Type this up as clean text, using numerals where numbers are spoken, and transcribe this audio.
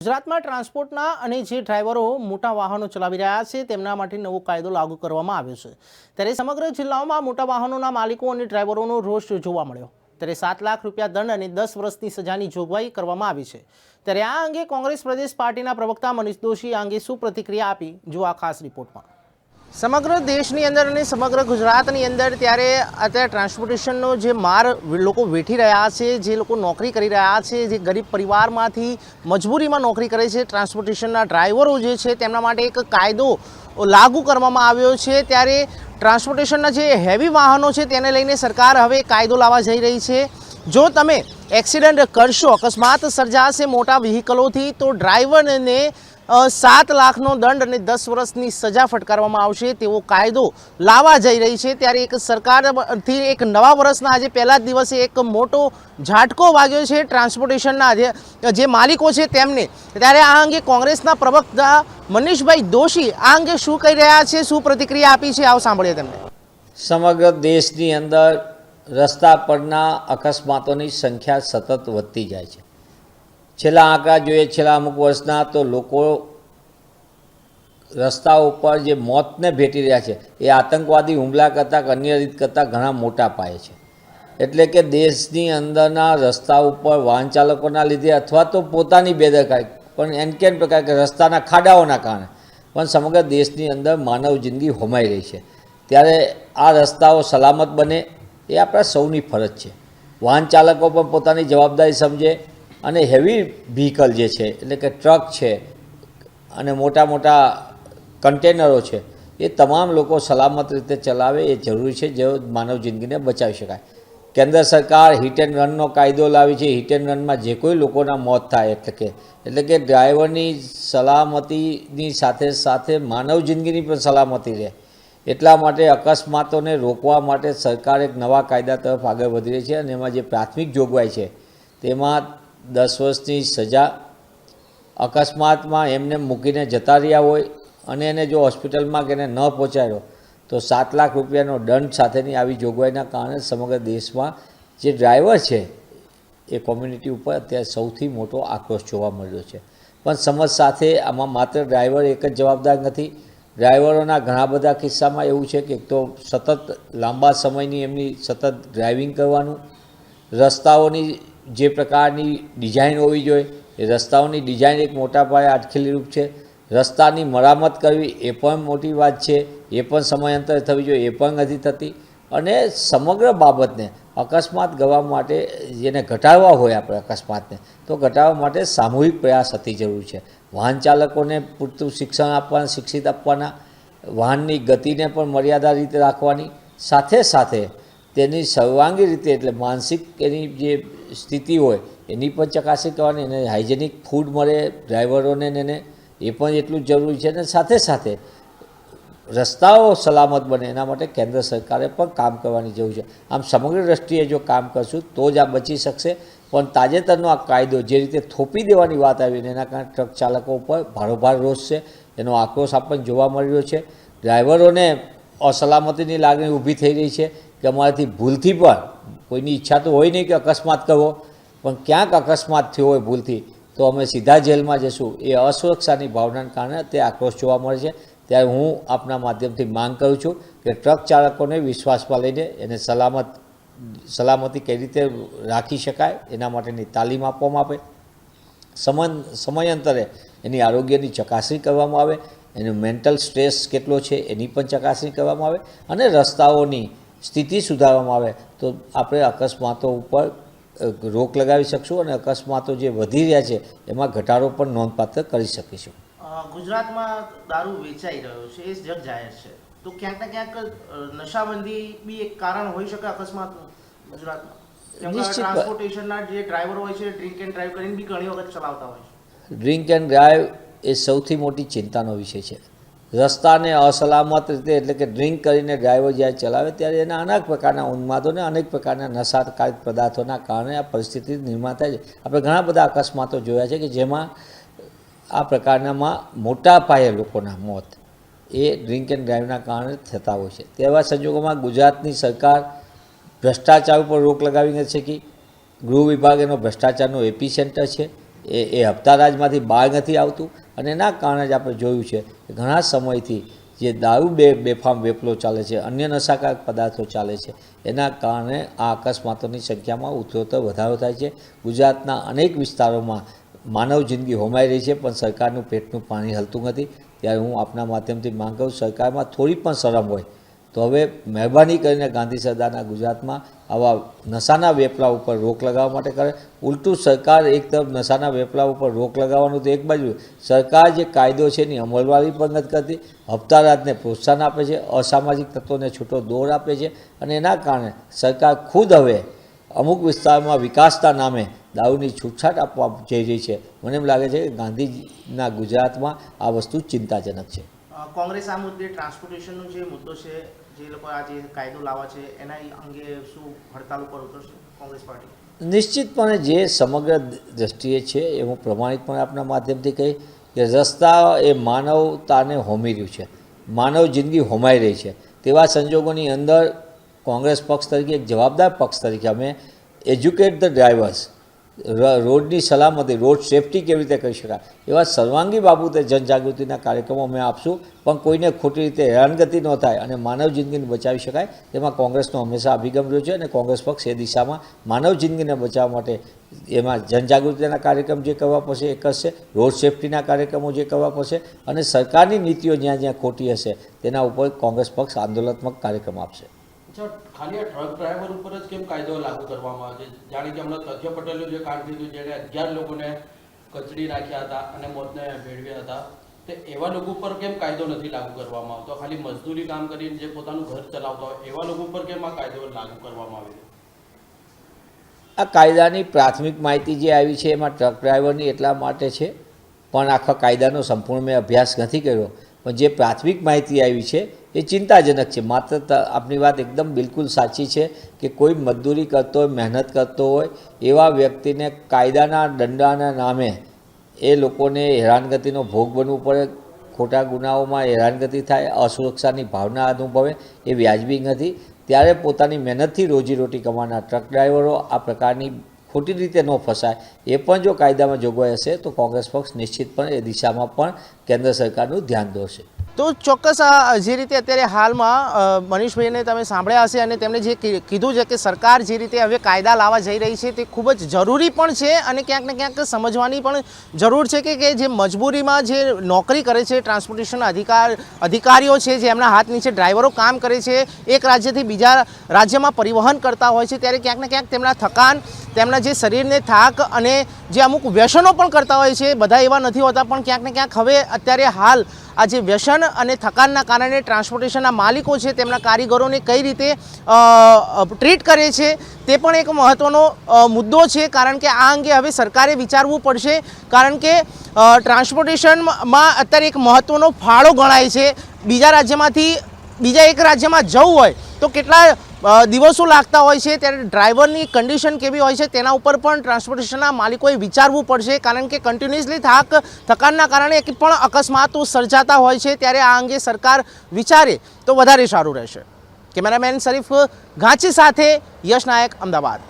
ગુજરાતમાં ટ્રાન્સપોર્ટના અને જે ડ્રાઈવરો મોટા વાહનો ચલાવી રહ્યા છે તેમના માટે નવો કાયદો લાગુ કરવામાં આવ્યો છે ત્યારે સમગ્ર જિલ્લાઓમાં મોટા વાહનોના માલિકો અને ડ્રાઈવરોનો રોષ જોવા મળ્યો ત્યારે 7 લાખ રૂપિયા દંડ અને 10 વર્ષની સજાની જોગવાઈ કરવામાં આવી છે ત્યારે આ અંગે કોંગ્રેસ પ્રદેશ પાર્ટીના પ્રવક્તા મનીષ દોશી આ અંગે શું પ્રતિક્રિયા આપી જો આ ખાસ રિપોર્ટમાં। સમગ્ર દેશની અંદર અને સમગ્ર ગુજરાતની અંદર ત્યારે અત્યારે ટ્રાન્સપોર્ટેશનનો જે માર લોકો વેઠી રહ્યા છે, જે લોકો નોકરી કરી રહ્યા છે, જે ગરીબ પરિવારમાંથી મજબૂરીમાં નોકરી કરે છે, ટ્રાન્સપોર્ટેશનના ડ્રાઈવરો જે છે તેમના માટે એક કાયદો લાગુ કરવામાં આવ્યો છે। ત્યારે ટ્રાન્સપોર્ટેશનના જે હેવી વાહનો છે તેને લઈને સરકાર હવે કાયદો લાવવા જઈ રહી છે। જો તમે એક્સિડન્ટ કરશો, અકસ્માત સર્જાશે મોટા વ્હીકલોથી તો ડ્રાઈવરને 7 લાખનો દંડ અને 10 વર્ષની સજા ફટકારવામાં આવશે તેવો કાયદો લાવવા જઈ રહી છે। ત્યારે એક સરકારથી એક નવા વર્ષના આજે પહેલા જ દિવસે એક મોટો ઝાટકો વાગ્યો છે ટ્રાન્સપોર્ટેશનના જે માલિકો છે તેમને। ત્યારે આ અંગે કોંગ્રેસના પ્રવક્તા મનીષભાઈ દોશી આ અંગે શું કહી રહ્યા છે, શું પ્રતિક્રિયા આપી છે, આવો સાંભળીએ તેમને। સમગ્ર દેશની અંદર રસ્તા પરના અકસ્માતોની સંખ્યા સતત વધતી જાય છે। છેલ્લા આંકડા જોઈએ, છેલ્લા અમુક વર્ષના તો લોકો રસ્તા ઉપર જે મોતને ભેટી રહ્યા છે એ આતંકવાદી હુમલા કરતાં અન્ય રીત કરતાં ઘણા મોટા પાયે છે। એટલે કે દેશની અંદરના રસ્તા ઉપર વાહન ચાલકોના લીધે અથવા તો પોતાની બેદરકારી પણ એનકેન પ્રકાર કે રસ્તાના ખાડાઓના કારણે પણ સમગ્ર દેશની અંદર માનવ જિંદગી હોમાઈ રહી છે। ત્યારે આ રસ્તાઓ સલામત બને એ આપણા સૌની ફરજ છે। વાહન ચાલકો પણ પોતાની જવાબદારી સમજે અને હેવી વ્હીકલ જે છે એટલે કે ટ્રક છે અને મોટા મોટા કન્ટેનરો છે એ તમામ લોકો સલામત રીતે ચલાવે એ જરૂરી છે, જેઓ માનવ જિંદગીને બચાવી શકાય। કેન્દ્ર સરકાર હિટ એન્ડ રનનો કાયદો લાવી છે। હિટ એન્ડ રનમાં જે કોઈ લોકોના મોત થાય એટલે કે ડ્રાઈવરની સલામતીની સાથે સાથે માનવ જિંદગીની પણ સલામતી રહે એટલા માટે અકસ્માતોને રોકવા માટે સરકાર એક નવા કાયદા તરફ આગળ વધી રહી છે અને એમાં જે પ્રાથમિક જોગવાઈ છે તેમાં 10 વર્ષની સજા, અકસ્માતમાં એમને મૂકીને જતા રહ્યા હોય અને એને જો હોસ્પિટલમાં કે એને ન પહોંચાડ્યો તો 7 લાખ રૂપિયાનો દંડ સાથેની આવી જોગવાઈના કારણે સમગ્ર દેશમાં જે ડ્રાઈવર છે એ કોમ્યુનિટી ઉપર અત્યારે સૌથી મોટો આક્રોશ જોવા મળ્યો છે। પણ સમજ સાથે આમાં માત્ર ડ્રાઈવર એક જ જવાબદાર નથી। ડ્રાઈવરોના ઘણા બધા કિસ્સામાં એવું છે કે એક તો સતત લાંબા સમયની એમની સતત ડ્રાઇવિંગ કરવાનું, રસ્તાઓની જે પ્રકારની ડિઝાઇન હોવી જોઈએ એ રસ્તાઓની ડિઝાઇન એક મોટા પાયે આટખેલી રૂપ છે। રસ્તાની મરામત કરવી એ પણ મોટી વાત છે, એ પણ સમયાંતરે થવી જોઈએ, એ પણ નથી થતી। અને સમગ્ર બાબતને અકસ્માત ગવા માટે જેને ઘટાડવા હોય આપણે અકસ્માતને તો ઘટાડવા માટે સામૂહિક પ્રયાસ અતિ જરૂરી છે। વાહન ચાલકોને પૂરતું શિક્ષણ આપવાના, શિક્ષિત આપવાના, વાહનની ગતિને પણ મર્યાદા રીતે રાખવાની, સાથે સાથે તેની સર્વાંગી રીતે એટલે માનસિક એની જે સ્થિતિ હોય એની પણ ચકાસણી કરવાની, એને હાઇજેનિક ફૂડ મળે ડ્રાઈવરોને એને એ પણ એટલું જ જરૂરી છે। અને સાથે સાથે રસ્તાઓ સલામત બને એના માટે કેન્દ્ર સરકારે પણ કામ કરવાની જરૂર છે। આમ સમગ્ર દ્રષ્ટિએ જો કામ કરશું તો જ આ બચી શકશે। પણ તાજેતરનો આ કાયદો જે રીતે થોપી દેવાની વાત આવીને એના કારણે ટ્રક ચાલકો ઉપર ભારોભાર રોષ છે, એનો આક્રોશ આપણને જોવા મળી રહ્યો છે। ડ્રાઈવરોને અસલામતીની લાગણી ઊભી થઈ રહી છે કે અમારાથી ભૂલથી પણ, કોઈની ઈચ્છા તો હોય નહીં કે અકસ્માત કરવો, પણ ક્યાંક અકસ્માત થયો હોય ભૂલથી તો અમે સીધા જેલમાં જશું, એ અસુરક્ષાની ભાવનાને કારણે તે આક્રોશ જોવા મળે છે। ત્યારે હું આપના માધ્યમથી માંગ કરું છું કે ટ્રક ચાલકોને વિશ્વાસમાં લઈને એને સલામતી કઈ રીતે રાખી શકાય એના માટેની તાલીમ આપવામાં આવે, સમયાંતરે એની આરોગ્યની ચકાસણી કરવામાં આવે, એનું મેન્ટલ સ્ટ્રેસ કેટલો છે એની પણ ચકાસણી કરવામાં આવે અને રસ્તાઓની સ્થિતિ સુધારવામાં આવે તો આપણે અકસ્માતો ઉપર રોક લગાવી શકશું અને અકસ્માતો જે વધી રહ્યા છે એમાં ઘટાડો પણ નોંધપાત્ર કરી શકીશું। ગુજરાતમાં દારૂ વેચાઈ રહ્યો છે એ જગ જાહેર છે તો ક્યાંક ને ક્યાંક નશાબંધી બી એક કારણ હોઈ શકે અકસ્માતનું ગુજરાતમાં? ટ્રાન્સપોર્ટેશનના જે ડ્રાઈવરો હોય છે ડ્રિંક એન્ડ ડ્રાઈવ કરીને બી ઘણી વખત ચલાવતા હોય છે। ડ્રિંક એન્ડ ડ્રાઈવ એ સૌથી મોટી ચિંતાનો વિષય છે। રસ્તાને અસલામત રીતે એટલે કે ડ્રિંક કરીને ડ્રાઈવર જ્યારે ચલાવે ત્યારે એના અનેક પ્રકારના ઉન્માદોને અનેક પ્રકારના નશાકારક પદાર્થોના કારણે આ પરિસ્થિતિ નિર્માણ થાય છે। આપણે ઘણા બધા અકસ્માતો જોયા છે કે જેમાં આ પ્રકારનામાં મોટા પાયે લોકોના મોત એ ડ્રિંક એન્ડ ડ્રાઈવના કારણે થતા હોય છે। તેવા સંજોગોમાં ગુજરાતની સરકાર ભ્રષ્ટાચાર ઉપર રોક લગાવી નથી શકી। ગૃહ વિભાગ એનો ભ્રષ્ટાચારનો એપી સેન્ટર છે। એ હપ્તારાજમાંથી બહાર નથી આવતું અને એના કારણે જ આપણે જોયું છે કે ઘણા સમયથી જે દારૂ બેફામ વેપલો ચાલે છે, અન્ય નશાકારક પદાર્થો ચાલે છે, એના કારણે આ અકસ્માતોની સંખ્યામાં ઉત્તરોત્તર વધારો થાય છે. ગુજરાતના અનેક વિસ્તારોમાં માનવ જિંદગી હોમાઈ રહી છે, પણ સરકારનું પેટનું પાણી હલતું નથી. ત્યારે હું આપના માધ્યમથી માંગ કરું, સરકારમાં થોડી પણ શરમ હોય તો હવે મહેરબાની કરીને ગાંધી સરદારના ગુજરાતમાં આવા નશાના વેપલા ઉપર રોક લગાવવા માટે કરે. ઉલટું સરકાર એક તરફ નશાના વેપલા ઉપર રોક લગાવવાનું તો એક બાજુ, સરકાર જે કાયદો છે એની અમલવારી પણ નથી કરતી, હપ્તારાજને પ્રોત્સાહન આપે છે, અસામાજિક તત્વોને છૂટો દોર આપે છે અને એના કારણે સરકાર ખુદ હવે અમુક વિસ્તારમાં વિકાસના નામે દારૂની છૂટછાટ આપવા જઈ રહી છે. મને એમ લાગે છે કે ગાંધીજીના ગુજરાતમાં આ વસ્તુ ચિંતાજનક છે. કોંગ્રેસ આ મુદ્દે ટ્રાન્સપોર્ટેશનનો જે મુદ્દો છે, જે લોકો આ જે કાયદો લાવવા છે એના અંગે શું હડતાલ ઉપર ઉતરશે કોંગ્રેસ પાર્ટી? નિશ્ચિતપણે જે સમગ્ર દ્રષ્ટિએ છે એ હું પ્રમાણિકપણે આપના માધ્યમથી કહી કે રસ્તા એ માનવતાને હોમી રહ્યું છે, માનવ જિંદગી હોમાઈ રહી છે. તેવા સંજોગોની અંદર કોંગ્રેસ પક્ષ તરીકે એક જવાબદાર પક્ષ તરીકે અમે એજ્યુકેટ ધ ડ્રાઈવર્સ, રોડની સલામતી, રોડ સેફટી કેવી રીતે કરી શકાય એવા સર્વાંગી બાબતે જનજાગૃતિના કાર્યક્રમો અમે આપશું, પણ કોઈને ખોટી રીતે હેરાનગતિ ન થાય અને માનવ જિંદગીને બચાવી શકાય તેમાં કોંગ્રેસનો હંમેશા અભિગમ રહ્યો છે અને કોંગ્રેસ પક્ષ એ દિશામાં માનવ જિંદગીને બચાવવા માટે એમાં જનજાગૃતિના કાર્યક્રમ જે કરવા પડશે એ કરશે, રોડ સેફટીના કાર્યક્રમો જે કરવા પડશે અને સરકારની નીતિઓ જ્યાં જ્યાં ખોટી હશે તેના ઉપર કોંગ્રેસ પક્ષ આંદોલનાત્મક કાર્યક્રમ આપશે. ખાલી આ ટ્રક ડ્રાઈવર ઉપર જ કેમ કાયદો લાગુ કરવામાં આવે છે? જાણે કે હમણાં તથ્ય પટેલે જે કાંડ કર્યું, જેણે 11 લોકોને કચડી નાખ્યા હતા અને મોતને ભેળવ્યા હતા, તે એવા લોકો ઉપર કેમ કાયદો નથી લાગુ કરવામાં આવતો? ખાલી મજદૂરી કામ કરીને જે પોતાનું ઘર ચલાવતા હોય એવા લોકો ઉપર કેમ આ કાયદો લાગુ કરવામાં આવે છે? આ કાયદાની પ્રાથમિક માહિતી જે આવી છે એમાં ટ્રક ડ્રાઈવરની એટલા માટે છે, પણ આખા કાયદાનો સંપૂર્ણ મેં અભ્યાસ નથી કર્યો, પણ જે પ્રાથમિક માહિતી આવી છે એ ચિંતાજનક છે. માત્ર આપની વાત એકદમ બિલકુલ સાચી છે કે કોઈ મજદૂરી કરતો હોય, મહેનત કરતો હોય એવા વ્યક્તિને કાયદાના દંડાના નામે એ લોકોને હેરાનગતિનો ભોગ બનવું પડે, ખોટા ગુનાઓમાં હેરાનગતિ થાય, અસુરક્ષાની ભાવના અનુભવે, એ વ્યાજબી નથી. ત્યારે પોતાની મહેનતથી રોજીરોટી કમાનાર ટ્રક ડ્રાઈવરો આ પ્રકારની ખોટી રીતે ન ફસાય એ પણ જો કાયદામાં જોગવાઈ હશે તો કોંગ્રેસ પક્ષ નિશ્ચિતપણે એ દિશામાં પણ કેન્દ્ર સરકારનું ધ્યાન દોરશે. તો ચોક્કસ આ જે રીતે અત્યારે હાલમાં મનીષભાઈને તમે સાંભળ્યા હશે અને તેમણે જે કીધું છે કે સરકાર જે રીતે હવે કાયદા લાવવા જઈ રહી છે તે ખૂબ જ જરૂરી પણ છે અને ક્યાંક ને ક્યાંક સમજવાની પણ જરૂર છે કે જે મજબૂરીમાં જે નોકરી કરે છે ટ્રાન્સપોર્ટેશન અધિકારીઓ છે, જે એમના હાથ નીચે ડ્રાઈવરો કામ કરે છે, એક રાજ્યથી બીજા રાજ્યમાં પરિવહન કરતા હોય છે, ત્યારે ક્યાંક ને ક્યાંક તેમના થકાન, તેમના જે શરીરને થાક અને જે અમુક વ્યસનો પણ કરતા હોય છે, બધા એવા નથી હોતા, પણ ક્યાંક ને ક્યાંક હવે અત્યારે હાલ આ જે વ્યસન અને થકાનના કારણે ટ્રાન્સપોર્ટેશનના માલિકો છે તેમના કારીગરોને કઈ રીતે ટ્રીટ કરે છે તે પણ એક મહત્ત્વનો મુદ્દો છે. કારણ કે આ અંગે હવે સરકારે વિચારવું પડશે, કારણ કે ટ્રાન્સપોર્ટેશનમાં અત્યારે એક મહત્ત્વનો ફાળો ગણાય છે. બીજા રાજ્યમાંથી બીજા એક રાજ્યમાં જવું હોય તો કેટલા દિવસો લાગતા હોય છે, ત્યારે ડ્રાઈવરની કન્ડિશન કેવી હોય છે તેના ઉપર પણ ટ્રાન્સપોર્ટેશનના માલિકોએ વિચારવું પડશે, કારણ કે કન્ટિન્યુઅસલી થકાનના કારણે પણ અકસ્માતો સર્જાતા હોય છે. ત્યારે આ અંગે સરકાર વિચારે તો વધારે સારું રહેશે. કેમેરામેન શરીફ ઘાંચી સાથે યશ નાયક, અમદાવાદ.